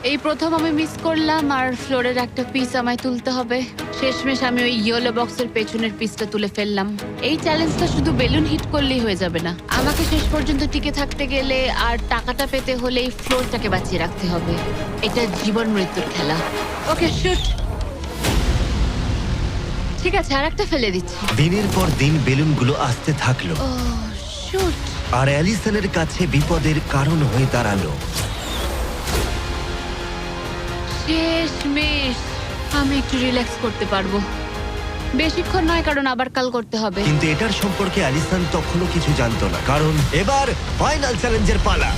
এই প্রথম আমি মিস করলাম আর ফ্লোরের একটা পিস আমায় তুলতে হবে। শেষমেশ আমি ওই ইয়েলো বক্সের পেছনের পিসটা তুলে ফেললাম। এই চ্যালেঞ্জটা শুধু বেলুন হিট করলেই হয়ে যাবে না, আমাকে শেষ পর্যন্ত টিকে থাকতে গেলে আর টাকাটা পেতে হলে এই ফ্লোরটাকে বাঁচিয়ে রাখতে হবে। এটা জীবন মৃত্যুর খেলা। ওকে শুট। ঠিক আছে, আর একটা ফেলে দিচ্ছি। দিনের পর দিন বেলুনগুলো আসতে থাকলো ও শুট। আর অ্যালিসনের কাছে বিপদের কারণ হয়ে দাঁড়ালো। শেষমেশ আমি একটু রিল্যাক্স করতে পারবো। বেশিক্ষণ নয়, কারণ আবার কাল করতে হবে। কিন্তু এটার সম্পর্কে অ্যালিসন তখনও কিছু জানতো না, কারণ এবার ফাইনাল চ্যালেঞ্জের পালা।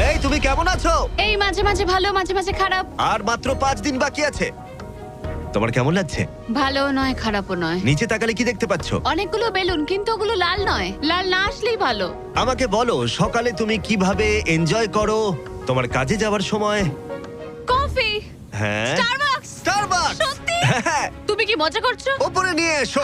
এই তুমি কেমন আছো? এই মাঝে মাঝে ভালো, মাঝে মাঝে খারাপ। আর মাত্র 5 দিন বাকি আছে। তোমার কেমন লাগছে? ভালো নয়, খারাপও নয়। নিচে তাকালে কি দেখতে পাচ্ছো? অনেকগুলো বেলুন, কিন্তু ওগুলো লাল নয়। লাল না আসলেই ভালো। আমাকে বলো, সকালে তুমি কিভাবে এনজয় করো তোমার কাজে যাওয়ার সময়? কফি। হ্যাঁ, স্টারবাকস। স্টারবাকস। সত্যি? হ্যাঁ, তুমি কি মজা করছো? উপরে নিয়ে এসো।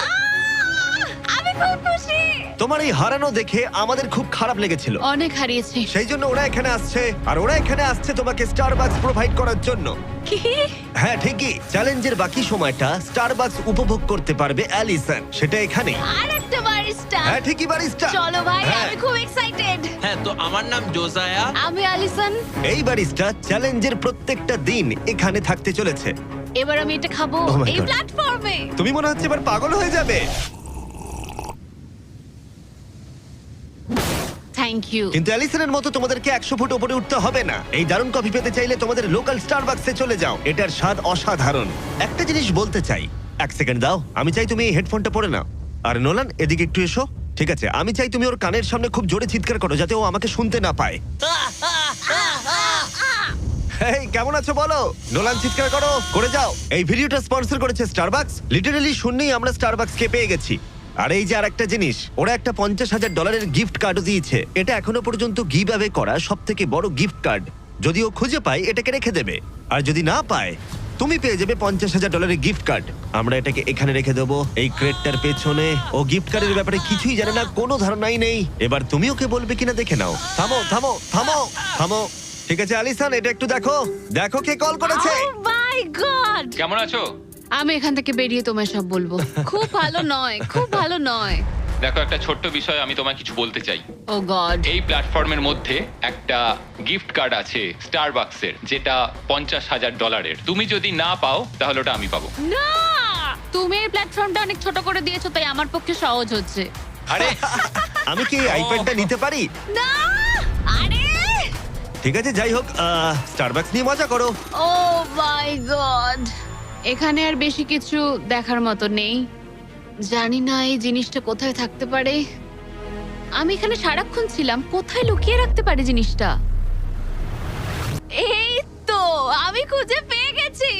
আমি খুব খুশি। তোমার এই হারানো দেখে আমাদের খুব খারাপ লেগেছিল, অনেক হারিয়েছি। সেই জন্য ওরা এখানে আসছে, আর ওরা এখানে আসছে তোমাকে স্টারবাকস প্রোভাইড করার জন্য। কি? হ্যাঁ ঠিকই, চ্যালেঞ্জের বাকি সময়টা স্টারবাকস উপভোগ করতে পারবে অ্যালিসন, সেটা এখানেই। আর একটা বারিস্টা। হ্যাঁ ঠিকই, বারিস্টা। চলো ভাই, হ্যাঁ। আমি খুব এক্সাইটেড। হ্যাঁ, তো আমার নাম জোজায়া। আমি আলিসন। এই বারিস্টা চ্যালেঞ্জের প্রত্যেকটা দিন এখানে থাকতে চলেছে। এবার আমি এটা খাবো Oh my এই God. প্ল্যাটফর্মে। তুমি মনে হচ্ছে এবার পাগল হয়ে যাবে। Thank you. কিন্তু অ্যালিসনের মতো তোমাদেরকে 100 ফুট উপরে উঠতে হবে না। এই দারুণ কফি পেতে চাইলে তোমাদের লোকাল স্টারবাকসে চলে যাও, এটার স্বাদ অসাধারণ। একটা জিনিস বলতে চাই, 1 সেকেন্ড দাও। আমি চাই তুমি এই হেডফোনটা পরে নাও। আর নোলান, এদিকে একটু এসো। ঠিক আছে, আমি চাই তুমি ওর কানের সামনে খুব জোরে চিৎকার করো, যাতে ও আমাকে শুনতে না পায়। এই কেমন আছো বলো? নোলান, চিৎকার করো, করে যাও। এই ভিডিওটা স্পন্সর করেছে স্টারবাকস। লিটারালি শূন্যেই আমরা স্টারবাকসকে পেয়ে গেছি। আর এই যে আরেকটা জিনিস, ওরা একটা $50,000 গিফট কার্ডও দিয়েছে। এটা এখনো পর্যন্ত গিভ অ্যাওয়ে করা সব থেকে বড় গিফট কার্ড। যদি ও খুঁজে পায়, এটাকে রেখে দেবে, আর যদি না পায়, তুমি পেয়ে যাবে $50,000 গিফট কার্ড। আমরা এটাকে এখানে রেখে দেবো, এই ক্রেটটার পেছনে। ও গিফট কার্ডের ব্যাপারে কিছুই জানে না, কোনো ধারণাই নেই। এবার তুমি ওকে বলবে কিনা দেখে নাও। থামো থামো থামো থামো। ঠিক আছে অ্যালিসন, এটা একটু দেখো, দেখো কে কল করেছে। ও মাই গড। কেমন আছো? আমি এখান থেকে বেরিয়ে তোমায় সব বলবো। খুব ভালো নয়, খুব ভালো নয়। দেখো, একটা ছোট্ট বিষয় আমি তোমায় কিছু বলতে চাই। ও গড। এই প্ল্যাটফর্মের মধ্যে একটা গিফট কার্ড আছে স্টারবাকসের, যেটা $50,000। তুমি যদি না পাও, তাহলে ওটা আমি পাবো। না, তুমি এই প্ল্যাটফর্মটা অনেক ছোট করে দিয়েছো, তাই আমার পক্ষে সহজ হচ্ছে। আরে আমি কি এই আইপ্যাডটা নিতে পারি? না, আরে ঠিক আছে, যাই হোক, স্টারবাকস নিয়ে মজা করো। ও মাই গড। এখানে আর বেশি কিছু দেখার মতো নেই। জানি না এই জিনিসটা কোথায় থাকতে পারে। আমি এখানে সারাক্ষণ ছিলাম, কোথায় লুকিয়ে রাখতে পারে জিনিসটা? এই তো, আমি খুঁজে পেয়ে গেছি।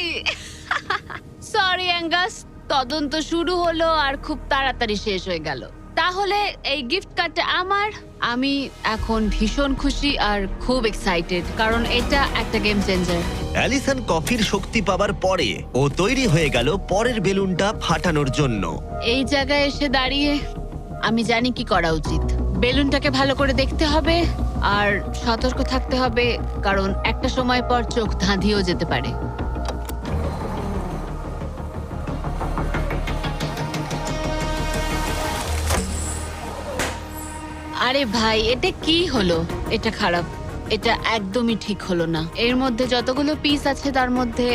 সরি অ্যাঙ্গাস, তদন্ত শুরু হলো আর খুব তাড়াতাড়ি শেষ হয়ে গেল। তাহলে এই গিফট কার্ডটা আমার। আমি এখন ভীষণ খুশি আর খুব এক্সাইটেড, কারণ এটা একটা গেম চেঞ্জার। অ্যালিসন কফির শক্তি পাবার পরে ও তৈরি হয়ে গেল পরের বেলুনটা ফাটানোর জন্য। এই জায়গায় এসে দাঁড়িয়ে আমি জানি কি করা উচিত। বেলুনটাকে ভালো করে দেখতে হবে আর সতর্ক থাকতে হবে, কারণ একটা সময় পর চোখ ধাঁধিয়েও যেতে পারে। আরে ভাই, এটা কি হলো? এটা খারাপ, এটা একদমই ঠিক হলো না। এর মধ্যে যতগুলো পিস আছে তার মধ্যে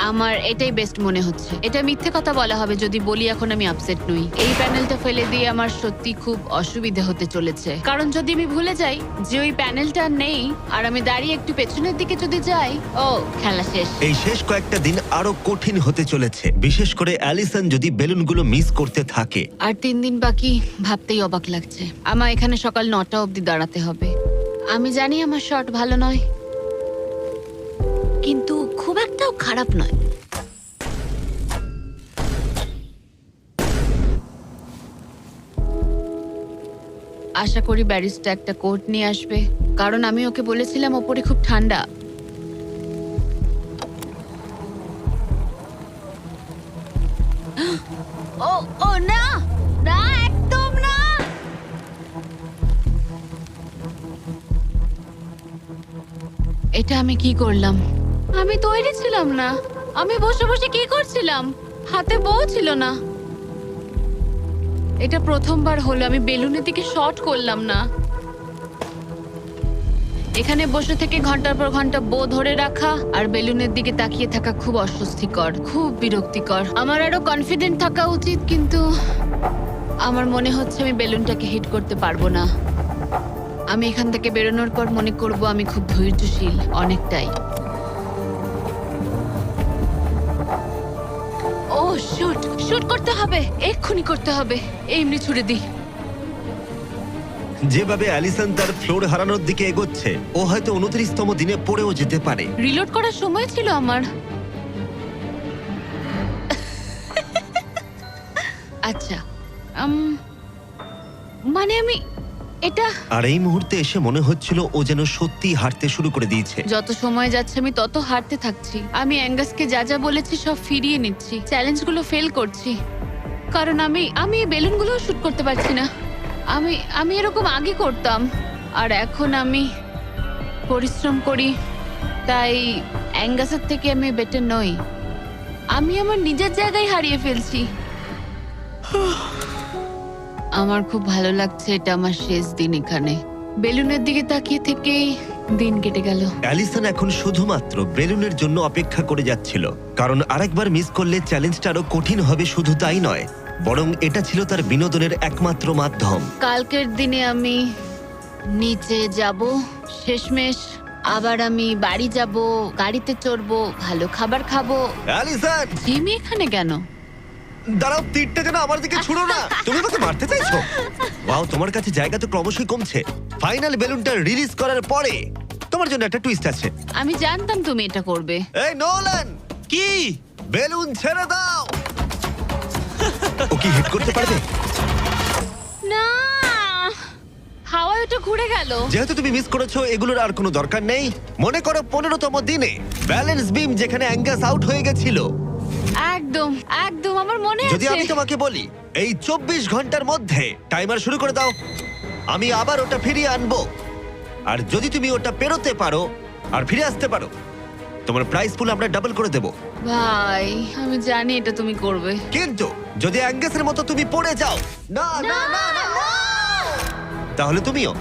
আমার এটাই বেস্ট মনে হচ্ছে। এটা মিথ্যে কথা বলা হবে যদি বলি এখন আমি আপসেট নই। এই প্যানেলটা ফেলে দিয়ে আমার সত্যি খুব অসুবিধা হতে চলেছে, কারণ যদি আমি ভুলে যাই যে ওই প্যানেলটা নেই আর আমি দাঁড়িয়ে একটু পেছনের দিকে যদি যাই, ও খেলা শেষ। এই শেষ কয়েকটা দিন আরো কঠিন হতে চলেছে, বিশেষ করে অ্যালিসন যদি বেলুনগুলো মিস করতে থাকে। আর 3 দিন বাকি, ভাবতেই অবাক লাগছে। আমার এখানে সকাল 9টা অবধি দাঁড়াতে হবে। আমি জানি আমার শট ভালো নয়, কিন্তু খুব একটাও খারাপ নয়। আশা করি ব্যারিস্টা একটা কোট নিয়ে আসবে, কারণ আমি ওকে বলেছিলাম ওপরে খুব ঠান্ডা। ও ও না, না একদম না। এটা আমি কি করলাম? আমি তৈরি ছিলাম না। আমি বসে বসে কি করছিলাম? হাতে বউ ছিল না। এটা প্রথমবার হলো আমি বেলুনের দিকে শট করলাম না। এখানে বসে থেকে ঘন্টার পর ঘন্টা বউ ধরে রাখা আর বেলুনের দিকে তাকিয়ে থাকা খুব অস্বস্তিকর, খুব বিরক্তিকর। আমার আরো কনফিডেন্ট থাকা উচিত, কিন্তু আমার মনে হচ্ছে আমি বেলুনটাকে হিট করতে পারবো না। আমি এখান থেকে বেরোনোর পর মনে করব আমি খুব ধৈর্যশীল, অনেকটাই। ও শুট শুট করতে হবে, এক্ষুনি করতে হবে। এমনি ছুড়ে দিই। যেভাবে অ্যালিসন তার ফ্লোর হারানোর দিকে এগোচ্ছে, ও হয়তো 29তম দিনে পড়েও যেতে পারে। রিলোড করার সময় ছিল আমার। আচ্ছা, মানে আমি এটা আর এই মুহূর্তে এসে মনে হচ্ছিল ও যেন সত্যি হাঁটতে শুরু করে দিয়েছে। যত সময় যাচ্ছে আমি তত হারতে থাকছি। আমি অ্যাঙ্গাসকে যা যা বলেছি সব ফিরিয়ে নিচ্ছি, চ্যালেঞ্জগুলো ফেল করছি, কারণ আমি বেলুনগুলো শুট করতে পারছি না। আমি এরকম আগে করতাম, আর এখন আমি পরিশ্রম করি, তাই অ্যাঙ্গাসের থেকে আমি বেটার নই। আমি আমার নিজের জায়গায় হারিয়ে ফেলছি। আমার খুব ভালো লাগছে, এটা আমার শেষ দিন এখানে। বেলুনের দিকে তাকিয়ে থেকেই দিন কেটে গেল। অ্যালিসন এখন শুধুমাত্র বেলুনের জন্য অপেক্ষা করে যাচ্ছিল, কারণ আরেকবার মিস করলে চ্যালেঞ্জটা আরো কঠিন হবে। শুধু তাই নয়, বরং এটা ছিল তার বিনোদনের একমাত্র মাধ্যম। কালকের দিনে আমি নিচে যাব, শেষমেশ আবার আমি বাড়ি যাব, গাড়িতে চড়বো, ভালো খাবার খাবো। অ্যালিসন, জিমি এখানে কেন? দাঁড়াও, তীরটা যেন আমার দিকে ছুড়ো না। তুমি আমাকে মারতে চাইছো? ওয়াও, তোমার কাছে জায়গা তো ক্রমশই কমছে। ফাইনাল বেলুনটা রিলিজ করার পরে তোমার জন্য একটা টুইস্ট আছে। আমি জানতাম তুমি এটা করবে। এই নোলান, কি? বেলুন ছেড়ে দাও। ও কি হিট করতে পারবে? না, হাওয়ায় ওটা ঘুরে গেল। যেহেতু তুমি মিস করেছো, এগুলোর আর কোনো দরকার নেই। মনে করো 15তম দিনে ব্যালেন্স বিম যেখানে অ্যাঙ্গাস আউট হয়ে গেছিল। একদম একদম আমার মনে যদি আছে। আমি তোমাকে বলি এই 24 ঘন্টার মধ্যে টাইমার শুরু করে দাও, আমি আবার ওটা ফিরিয়ে আনবো। আর যদি তুমি ওটা পেরোতে পারো আর ফিরে আসতে পারো, তোমার প্রাইস পুল আমরা ডাবল করে দেব। ভাই, আমি জানি এটা তুমি করবে। কিন্তু যদি অ্যাঙ্গাসের মতো তুমি পড়ে যাও, না না না না, তাহলে তুমিও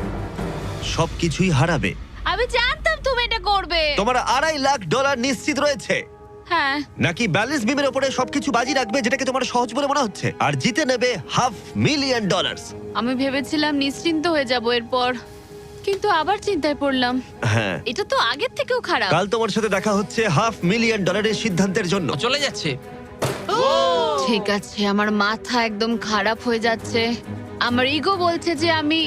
সবকিছুই হারাবে। আমি জানতাম তুমি এটা করবে। তোমার $2.5 লাখ নিশ্চিত রয়েছে। হ্যাঁ, নাকি ব্যালেন্স বিমের উপরে সবকিছু বাজি রাখবে, যেটাকে তোমার সহজ বলে মনে হচ্ছে, আর জিতে নেবে $500,000? আমি ভেবেছিলাম নিশ্চিন্ত হয়ে যাব এরপর, কিন্তু আবার চিন্তায় পড়লাম। হ্যাঁ, এটা তো আগের থেকেও খারাপ। কাল তোমার সাথে দেখা হচ্ছে $500,000 সিদ্ধান্তের জন্য। ও চলে যাচ্ছে। ঠিক আছে, আমার মাথা একদম খারাপ হয়ে যাচ্ছে। আমার ইগো বলছে যে আমি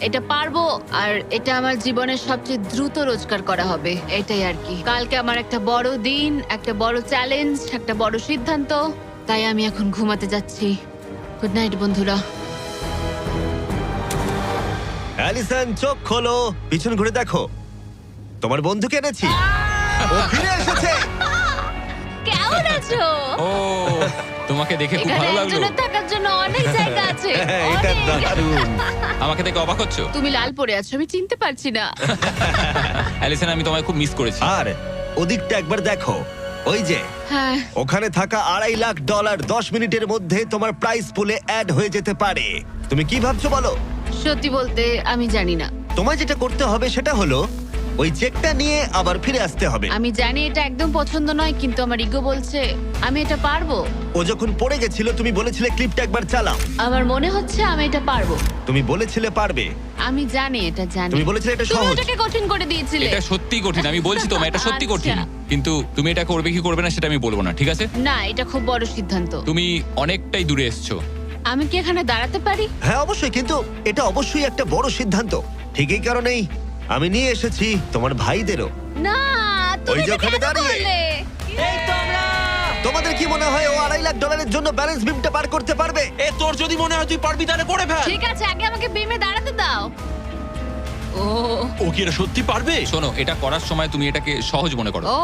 এটা পারবো, আর এটা আমার জীবনের সবচেয়ে দ্রুত রোজগার করা হবে। এটাই আর কি। কালকে আমার একটা বড় দিন, একটা বড় চ্যালেঞ্জ, একটা বড় সিদ্ধান্ত। তাই আমি এখন ঘুমাতে যাচ্ছি। গুড নাইট বন্ধুরা। অ্যালিসন, চোখ খোলো, পিছন ঘুরে দেখো, তোমার বন্ধুকে এনেছি। ও ফিরে এসেছে। কেমন আছো? ও, তোমাকে দেখে খুব এখানে ভালো লাগলো। একজনের থাকার জন্য অনেক জায়গা আছে। হ্যাঁ, এটা অনেক। দারুণ। আমাকে দেখে অবাক হচ্ছ? তুমি লাল পরে আছো, আমি চিনতে পারছি না। অ্যালিসন, আমি তোমায় খুব মিস করেছি। আর ওদিকটা একবার দেখো, ওই যে হ্যাঁ, ওখানে থাকা $2.5 লাখ 10 মিনিটের মধ্যে তোমার প্রাইস পুলে অ্যাড হয়ে যেতে পারে। তুমি কি ভাবছো বলো? সত্যি বলতে আমি জানি না। তোমায় যেটা করতে হবে সেটা হলো ওই চেকটা নিয়ে আবার ফিরে আসতে হবে। আমি জানি এটা একদম পছন্দ নয়, কিন্তু আমার ইগো বলছে আমি এটা পারবো। ও যখন পড়ে গেছিল তুমি বলেছিলে ক্লিপটা একবার চালাও। আমার মনে হচ্ছে আমি এটা পারবো। তুমি বলেছিলে পারবে। আমি জানি এটা জানি। তুমি বলেছিলে এটা তুমি সহজ। ওটাকে কঠিন করে দিয়েছিলে। এটা সত্যি কঠিন, আমি বলছি তোমায় এটা সত্যি কঠিন। আচ্ছা। কিন্তু তুমি এটা করবে কি করবে না সেটা আমি বলবো না, ঠিক আছে? না, এটা খুব বড় সিদ্ধান্ত। তুমি অনেকটাই দূরে এসছো। আমি কি এখানে দাঁড়াতে পারি? হ্যাঁ অবশ্যই, কিন্তু এটা অবশ্যই একটা বড় সিদ্ধান্ত। ঠিক এই কারণেই আমি নিয়ে এসেছি তোমার ভাইদেরও। না, তুমি ওই যে এটা ওখানে কেন দাঁড়িয়ে। করলে? এই তোমরা! তোমাদের কি মনে হয় ও $2.5 লাখ জন্য ব্যালেন্স বিমটা পার করতে পারবে? এ তোর যদি মনে হয় তুই পারবি তাহলে করে ফেল। ঠিক আছে, আগে আমাকে বিমে দাঁড়াতে দাও। ও ও কি এটা সত্যি পারবে? শোনো, এটা করার সময় তুমি এটাকে সহজ মনে করো। ও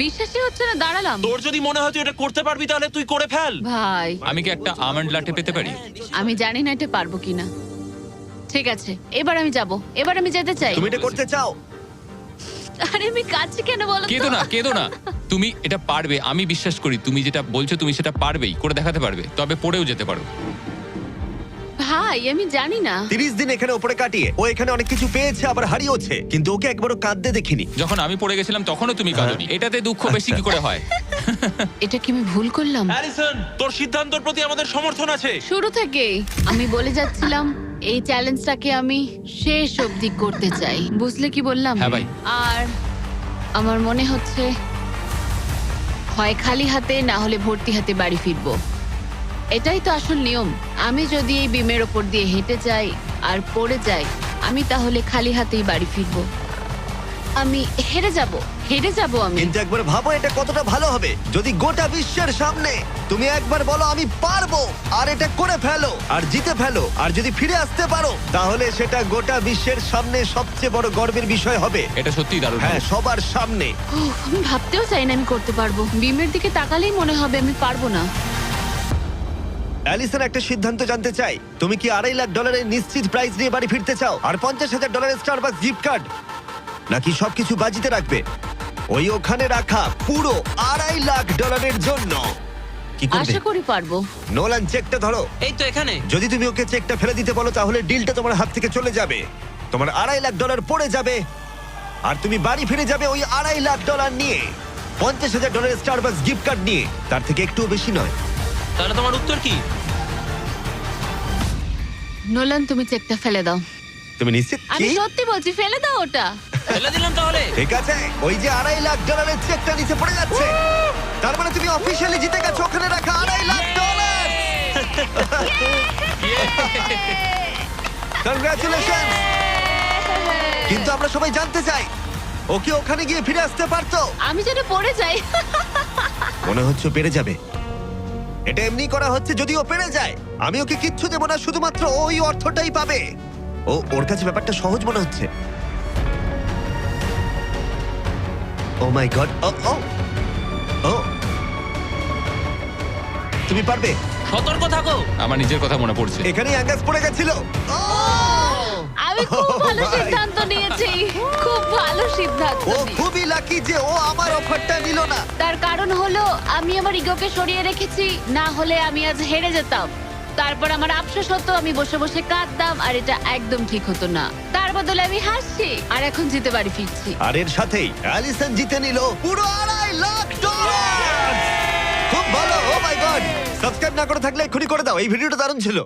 বিশ্বাসই হচ্ছে না, দাঁড়ালাম। তোর যদি মনে হয় তুই এটা করতে পারবি তাহলে তুই করে ফেল। ভাই, আমি কি একটা আমন্ড লাটে পেতে পারি? আমি জানি না এটা পারবো কিনা। ঠিক আছে, এবার আমি যাব, এবার আমি যেতে চাই। তুমি এটা করতে চাও? আরে আমি কাছে কেন বলো তো? কেঁদো না তুমি এটা পারবে, আমি বিশ্বাস করি। তুমি যেটা বলছো তুমি সেটা পারবেই, করে দেখাতে পারবে। তবে পড়েও যেতে পারো। ভাই আমি জানি না। 30 দিন এখানে উপরে কাটিয়ে ও এখানে অনেক কিছু পেয়েছে আবার হারিয়েছে, কিন্তু ওকে একবারও কাঁদতে দেখিনি। যখন আমি পড়ে গেছিলাম তখনও তুমি কাঁদোনি। এটাতে দুঃখ বেশি কি করে হয়? এটা কি আমি ভুল করলাম? হ্যারিসন, তোর সিদ্ধান্তের প্রতি আমাদের সমর্থন আছে। শুরু থেকেই আমি বলে যাচ্ছিলাম এই চ্যালেঞ্জটাকে আমি শেষ অবধি করতে চাই। বুঝলে কি বললাম? হ্যাঁ ভাই। আর আমার মনে হচ্ছে হয় খালি হাতে না হলে ভর্তি হাতে বাড়ি ফিরবো। এটাই তো আসল নিয়ম। আমি যদি এই বিমের ওপর দিয়ে হেঁটে যাই আর পড়ে যাই, আমি তাহলে খালি হাতেই বাড়ি ফিরবো। আমি হেরে যাব আমি। কিন্তু একবার ভাবো এটা কতটা ভালো হবে যদি গোটা বিশ্বের সামনে তুমি একবার বলো আমি পারবো, আর এটা করে ফেলো আর জিতে ফেলো। আর যদি ফিরে আসতে পারো তাহলে সেটা গোটা বিশ্বের সামনে সবচেয়ে বড় গর্বের বিষয় হবে। এটা সত্যিই দারুণ। হ্যাঁ, সবার সামনে। উফ, আমি ভাবতেও চাই না আমি করতে পারবো। বিমের দিকে তাকালেই মনে হবে আমি পারবো না। অ্যালিসন একটা সিদ্ধান্ত জানতে চাই, তুমি কি $2.5 লাখ নিশ্চিত প্রাইজ নিয়ে বাড়ি ফিরতে চাও আর $50,000 স্টারবাকস গিফট কার্ড, নাকি সবকিছু বাজিতে রাখবে ওই ওখানে রাখা পুরো $2.5 লাখ জন্য? কি করবে? আশা করি পারবো। নোলান, চেকটা ধরো। এই তো এখানে। যদি তুমি ওকে চেকটা ফেলে দিতে বলো তাহলে ডিলটা তোমার হাত থেকে চলে যাবে, তোমার $2.5 লাখ পড়ে যাবে, আর তুমি বাড়ি ফিরে যাবে ওই $2.5 লাখ নিয়ে, $50,000 স্টারবাকস গিফট কার্ড নিয়ে। তার থেকে একটুও বেশি নয়। তাহলে তোমার উত্তর কি? নোলান তুমি চেকটা ফেলে দাও। তুমি নিশ্চিত? আমি কি? সত্যি বলছি, ফেলে দাও ওটা। ফেলে দিলাম তাহলে। ঠিক আছে, ওই যে $2.5 লাখ চেকটা নিচে পড়ে যাচ্ছে, তার মানে তুমি অফিসিয়ালি জিতে গেছো ওখানে রাখা $2.5 লাখ। কংগ্রাচুলেশন। কিন্তু আমরা সবাই জানতে চাই ও কি ওখানে গিয়ে ফিরে আসতে পারতো? আমি যেন পড়ে যাই। মনে হচ্ছে ও পেরে যাবে। এটা এমনি করা হচ্ছে যদি ও পেরে যায়। আমি ওকে কিচ্ছু দেবো না, শুধুমাত্র ওই অর্থটাই পাবে। ওর কাছে ব্যাপারটা সহজ মনে হচ্ছে। ও মাই গড। ও তুমি পারবে। সতর্ক থাকো। আমার নিজের কথা মনে পড়ছে। এখানে অ্যাঙ্গাস পড়ে গেছিল। আমি খুব ভালো ভাই। সিদ্ধান্ত নিয়েছি, খুব ভালো সিদ্ধান্ত ও নিয়েছি। খুবই লাকি যে ও আমার অফারটা নিল না। তার কারণ হলো আমি আমার ইগোকে সরিয়ে রেখেছি, না হলে আমি আজ হেরে যেতাম। তারপর আমার আফসোস হতো, আমি বসে বসে কাঁদতাম, আর এটা একদম ঠিক হতো না। তার বদলে আমি হাসছি, আর এখন জিতে বাড়ি ফিরছি। আর এর সাথেই অ্যালিসন জিতে নিল পুরো $2.5 লাখ। খুব ভালো। ও মাই গড। সাবস্ক্রাইব না করে থাকলে এক্ষুনি করে দাও, এই ভিডিওটা দারুণ ছিল।